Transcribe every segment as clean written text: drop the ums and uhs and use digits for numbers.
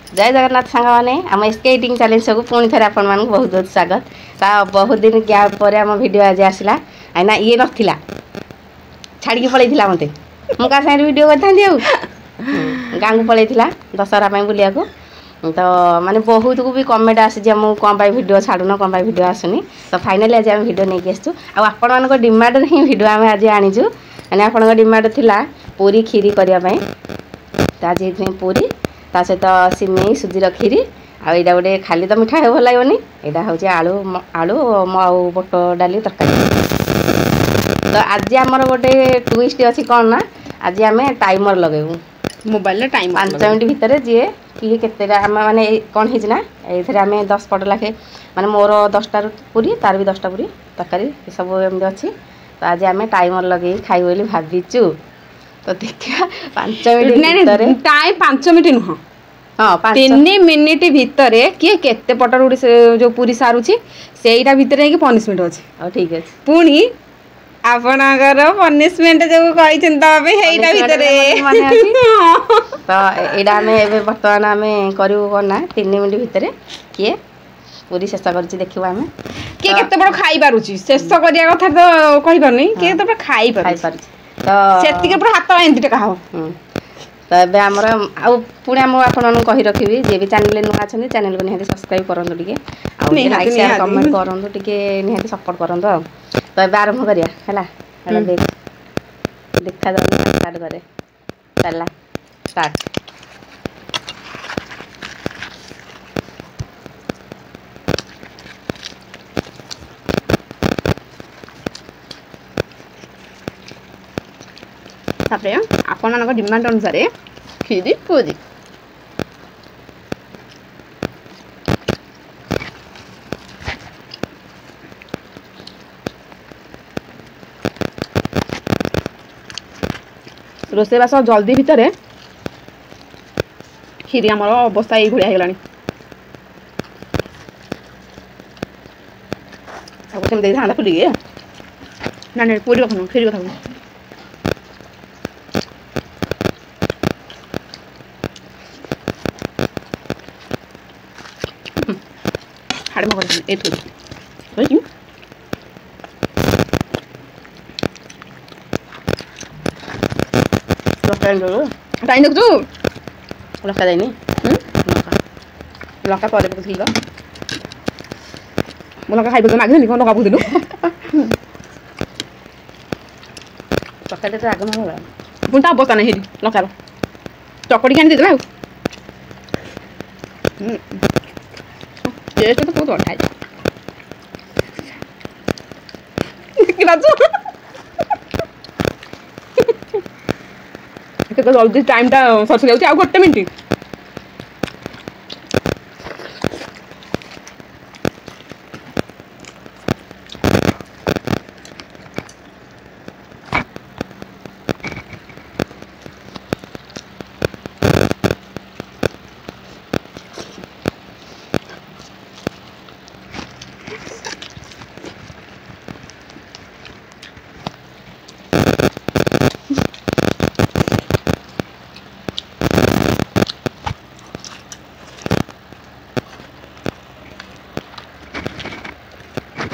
जय जगन्नाथ सांग मैंने आम एसके इटिंग चैलेंज को पुणी थे आपण मानक बहुत बहुत स्वागत। ता बहुत दिन गैप पर आम वीडियो आज आसला आईना ये नथिला छाड़ी पलैला मत मुझे साइड वीडियो करता गाँव को पलैला दशहरा बुलिया को तो माने बहुत को भी कमेंट आसी मुझे कौन वीडियो छाड़ुन कौन वीडियो आसुनी तो फाइनाली आज आम वीडियो नहीं आसू आपण मान डिमांड ही वीडियो आम आज आनीचु मैंने आपण डिमांड थिला पूरी खीरी करने आज पूरी ता सहित सिमेई सुजी खीरी आईटा गोटे खाली तो मिठा भल लगनी यहाँ हूँ आलू आलू आउ बुट डाली तरकारी। तो आज आमर गोटे ट्विस्ट अच्छी कौन ना आज आम टाइमर लगेबू मोबाइल टाइम 5 मिनट भितर जी किए के माने कौन होना ये आम 10 पट लाखे माने मोर 10टा पूरी तार भी 10टा पूरी तरकारी सब एमती अच्छी तो आज आम टाइमर लगे खाई बोली भाविचु तो देखा 5 मिनट टाइम 5 मिनट नुह हाँ 3 मिनिट भितर किए केते पटर उड़ी जो पूरी सारुची सेटा भितर नहीं पनिशमेंट अच्छे हाँ ठीक है पुणी आपणकर पनिशमेंट जो कही भितर तो यहाँ आम बर्तमान आम करूँ कौन ना 3 मिनट भितर किए पूरी शेष कर देखो आम किए केते बड़ खाई पारुची शेष करिया कथा तो कहि पारनी किए केते बड़ खाई पारुची तो सेतिके पूरा हाथ एंती कहा तो ये आमर आउ पुणी आम आपन कही रखी जे भी चैनल नुआ अच्छे चैनल को निहाती सब्सक्राइब करूँ टे लाइक शेयर कमेंट करूँ टे निहाती सपोर्ट करूँ तो ये आरंभ करिया है देखा जाए स्टार्ट करे चला स्टार्ट आपण डिमांड अनुसार खीरी पूरी रोषेईबास जल्दी भितर खीरी आमर अवस्था ये भाया होगा था फुलिक ना पूरी कथा खीरी कथा हाड़े मगर ए थोड़ी टाइम देख तू लका जाइनी लका पर पकड़ मो लका खाइबे मागे नहीं कौन लका बुझलु तरकारी तो आगे ना पुणी ता अवस्था नहीं लकार चकड़ी खानी दे देबा टेस्ट तो बहुत बढ़ा है जल्दी टाइम टा सरसि जाऊँ आउ गोटे मिनिट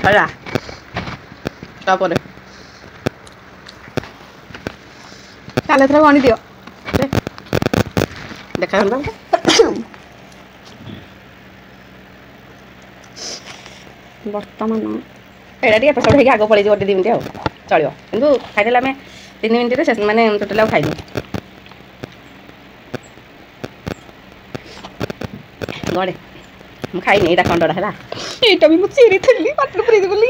है तापर चल एथरा गणी दियो देखा बर्तमान एटा एपट सेपट आगे पड़े गोटे 2 मिनट चलो कि फाइनाल आम 3 मिनट माने टोटाल खाइबू गड़े मुझे खाइनी यहाँ खंडटा है एटा भी मुझे चिरी थली पाट पुरी बोली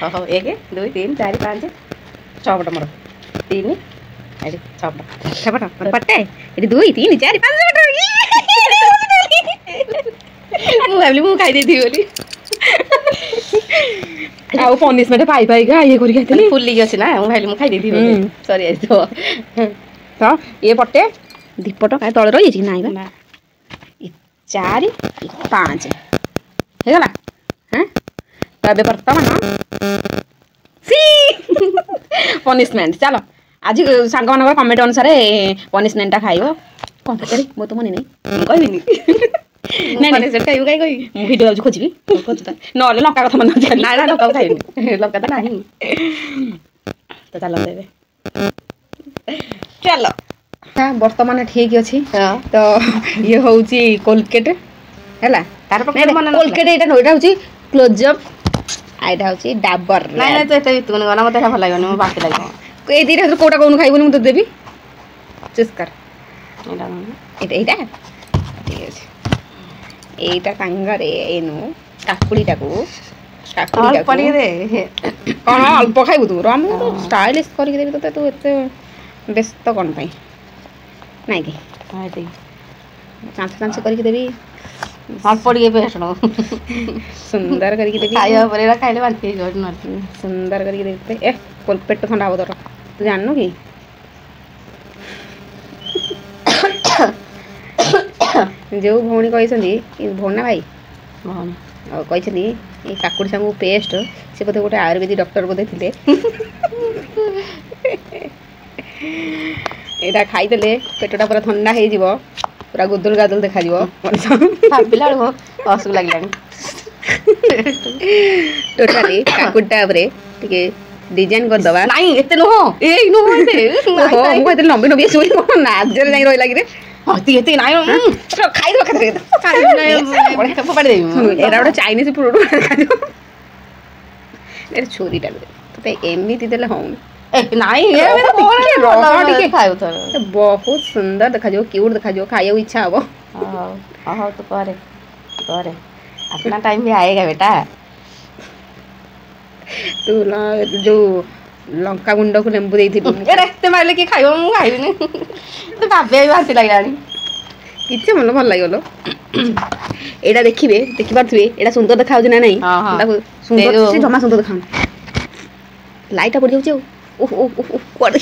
हो 1 2 3 4 5 6 पट मोर 3 अरे 6 पट पटे ये 2 3 4 5 पट मुझे खाई दी बोली आउ पनिशमेंट पाई पाई का ये करी खाइतली फुल्ली अछि ना मु भाई मु खाई दी बोली सॉरी आज तो ये पटे दीपट का तळे रही छी नाही बा 4 5 हे गला हैं तो अबे वर्तमान सी पनिशमेंट चलो आज सांग मान कमेंट अनुसार पनिशमेंटा खाइब କ'ଣ ତରକାରୀ ମୁଁ ତ ମନେ ନାହିଁ ମୁଁ କହିବିନି ନାଇଁ ନାଇଁ ସେଟା ଖାଇବୁ କାଇଁ କହିବି ମୁଁ ଭିଡ଼ିଓ ଯାଉଛି ଖୋଜିବି ନହେଲେ ଲଙ୍କା କଥା ମନେ ଅଛି ନା ନା ଲଙ୍କା ଖାଇବିନି ଲଙ୍କା ତ ନାହିଁ ତ ଚାଲ ଏବେ ଚାଲ ବର୍ତ୍ତମାନ ଠିକ୍ ଅଛି ତ ଇଏ ହେଉଛି କୋଲଗେଟ୍ ହେଲା ତାର କୋଲଗେଟ୍ ଏଇଟା ନୁହଁ ଏଇଟା ହେଉଛି କ୍ଲୋଜଅପ୍ ଆଉ ଏଇଟା ହେଉଛି ଡାବର ନାଇଁ ନାଇଁ ତୁ ଏତେ ଭିତରକୁ ଗନା ମତେ ଭଲ ଲାଗିବନି ମୋ ବାନ୍ତି ଲାଗିବ ଏଇ ଦୁଇଟା ଭିତରୁ କୋଉଟା କହୁନୁ ଖାଇବୁନି ମୁଁ ତ ଦେବି ଚୁଜ୍ କର ଏଇଟା ଏଇଟା ଠିକ୍ ଅଛି এইটা সাଙ୍ଗরে এনু কাকুড়িটাকু অল্প ଟିକେ দে କ'ଣ ଅଳ୍ପ ଖାଇବୁ ତୁ ରହ ମୁଁ ଷ୍ଟାଇଲିଶ କରିକି ଦେବି ତୋତେ ତୁ ଏତେ ବ୍ୟସ୍ତ କ'ଣ ପାଇଁ ନାଇଁ କି ଚାଞ୍ଚ ଚାଞ୍ଚ କରିକି ଦେବି ଅଳ୍ପ ଟିକେ ବେସଣ ସୁନ୍ଦର କରିକି ଦେବି ଖାଇବା ପରେ ଏଇଟା ଖାଇଲେ ବାନ୍ତି ହେଇଯିବ ସୁନ୍ଦର କରିକି ଦେବି ତୋତେ ଏ ପେଟ ଥଣ୍ଡା ହବ ତୋର ତୁ ଜାଣିନୁ କି ଯେଉଁ ଭଉଣୀ କହିଛନ୍ତି ଭଉଣୀ ନା ଭାଇ ଆଉ କହିଛନ୍ତି ଏଇ କାକୁଡ଼ି ସାଙ୍ଗୁ ପେଷ୍ଟ ସେ ବୋଧେ ଗୋଟେ ଆୟୁର୍ବେଦିକ ଡକ୍ଟର ବୋଧେ ଥିଲେ ଏଇଟା ଖାଇଦେଲେ ପେଟଟା ପୁରା ଥଣ୍ଡା ହେଇଯିବ ପୁରା ଗୁଦୁଲ ଗାଦୁଲ ଦେଖାଯିବ ମଣିଷ ଭାବିଲା ବେଳକୁ ଅସୁଖ ଲାଗିଲାଣି ଟୋଟାଲି କାକୁଡ଼ିଟା ଉପରେ ଟିକେ ଡିଜାଇନ୍ କରିଦେବା ନାଇଁ ଏତେ ନୁହଁ ଏଇ ନୁହଁ ଏତେ ମୁଁ କହିଥିଲି ନବେ ନବେ ଶୁଣି କ'ଣ ନାଜରେ ଯାଇ ରହିଲା କିରେ ଏତେ ନାଇଁ ଖାଇଦେବ ଏଇଟା ଗୋଟେ ଚାଇନିଜ ପ୍ରଡକ୍ଟ ଏଇଟା ଛୁରୀଟା ତତେ ଏମିତି ଦେଲେ ହଉନି ନାଇଁ ବହୁତ ସୁନ୍ଦର ଦେଖାଯିବ କ୍ୟୁଟ୍ ଦେଖାଯିବ ଖାଇବାକୁ ଇଚ୍ଛା ହବ ହଉ ତୁ କରେ କରେ अपना टाइम भी आएगा बेटा तू जो लंका गुंड को लेंबू ଦେଇଥିଲୁ ଏତେ ମାରିଲେ କି ଖାଇବ ମୁଁ ଖାଇବିନି ତ ଭାବିବା ବି ବାନ୍ତି ଲାଗିଲାଣି କିଛି ଭଲ ଭଲ ଲାଗିଗଲ ଏଇଟା ଦେଖିବେ ଦେଖିପାରୁଥିବେ ଏଇଟା ସୁନ୍ଦର ଦେଖାଯାଉଛି ନା ନାହିଁ ତାକୁ ସୁନ୍ଦର ସେ ଜମା ସୁନ୍ଦର ଦେଖାଉନି ଲାଇଟା ପଡ଼ିଯାଉଛି ଆଉ କୁଆଡ଼େ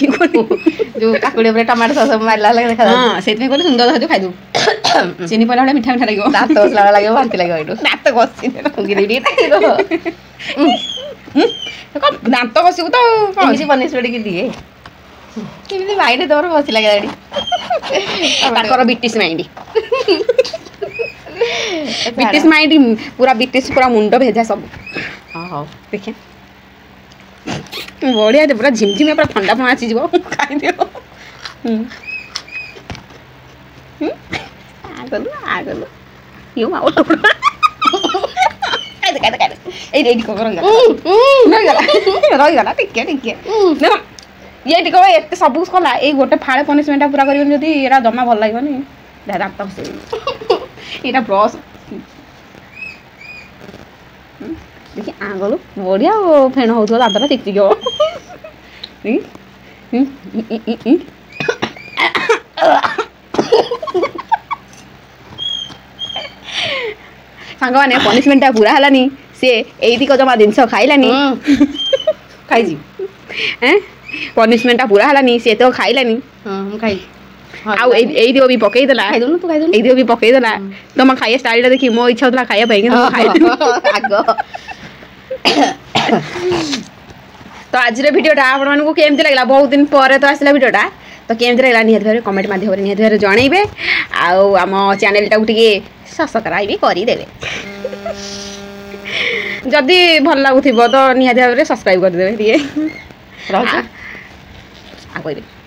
ଯୋଉ କାକୁଡ଼ି ଉପରେ ଟମାଟୋ ସସ୍ ମାରିଲା ଭଳିଆ ଦେଖାଯାଉଛି ହଁ ସେଥିପାଇଁ କହିଲେ ସୁନ୍ଦର ଦେଖାଯିବ ଖାଇଦେବୁ ଚିନି ପଇଲା ଭଳିଆ ମିଠା ମିଠା ଲାଗିବ ଦାନ୍ତ ଘଷିଲା ଭଳିଆ ଲାଗିବ ବାନ୍ତି ଲାଗିବ ଏଇଠୁ ଦାନ୍ତ ଘଷି ଦାନ୍ତ ଘଷିବୁ ତ କିଛି ପନିସମେଣ୍ଟ ଟିକେ ଦିଏ କେମିତି ମାଇଣ୍ଡ ତମର ବସି ଲାଗିଲାଣି ତାଙ୍କର ବ୍ରିଟିଶ ମାଇଣ୍ଡ ବ୍ରିଟିଶ ମାଇଣ୍ଡ ପୁରା ବ୍ରିଟିଶ ପୁରା ମୁଣ୍ଡ ଭେଜା ସବୁ ହଉ ଦେଖିଆ ବଢ଼ିଆ ପୁରା ଝିମଝିମିଆ ପୁରା ଥଣ୍ଡା ଫଣ୍ଡା ଆସିଯିବ ଖାଇଦିଅ ଆଗଲୁ ଇଏ ଆଉ ଏଇଠି ରହିଗଲା ଟିକେ ଟିକେ ଇଏ ଟିକେ ଏତେ ସବୁ କଲା ଏଇ ଗୋଟେ ଫାଳେ ପନିସମେଣ୍ଟଟା ପୁରା କରିବନି ଯଦି ଏଇଟା ଜମା ଭଲ ଲାଗିବନି ଦାନ୍ତ ଘଷିବନି ଏଇଟା ବ୍ରସ୍ ଦେଖି ଆଗରୁ ବଢ଼ିଆ ଫେଣ ହେଉଥିବ ଦାନ୍ତଟା ଚିକଚିକି ହବ ସାଙ୍ଗମାନେ ପନିସମେଣ୍ଟଟା ପୁରା ହେଲାନି ସେ ଏଇତିକ ଜମା ଜିନିଷ ଖାଇଲାନି ଖାଇଛି ପନିସମେଣ୍ଟଟା ପୁରା ହେଲାନି ସେ ତ ଖାଇଲାନି ମୁଁ ଖାଇଛି ଆଉ ଏଇତିକ ବି ପକେଇଦେଲା ଏଇତିକ ବି ପକେଇଦେଲା ତମ ଖାଇବା ଷ୍ଟାଇଲଟା ଦେଖି ମୋ ଇଚ୍ଛା ହଉଥିଲା ଖାଇବା ପାଇଁ କିନ୍ତୁ ଆଗ ତ ଆଜିର ଭିଡ଼ିଓଟା ଆପଣମାନଙ୍କୁ କେମିତି ଲାଗିଲା ବହୁତ ଦିନ ପରେ ତ ଆସିଲା ଭିଡ଼ିଓଟା ତ କେମିତି ଲାଗିଲା ନିହାତି ଭାବରେ କମେଣ୍ଟ ମାଧ୍ୟମରେ ନିହାତି ଭାବରେ ଜଣାଇବେ ଆଉ ଆମ ଚ୍ୟାନେଲଟାକୁ ଟିକେ ସବସ୍କ୍ରାଇବ୍ କରିଦେବେ ଯଦି ଭଲ ଲାଗୁଥିବ ତ ନିହାତି ଭାବରେ ସବସ୍କ୍ରାଇବ୍ କରିଦେବେ ଟିକେ କହିବେ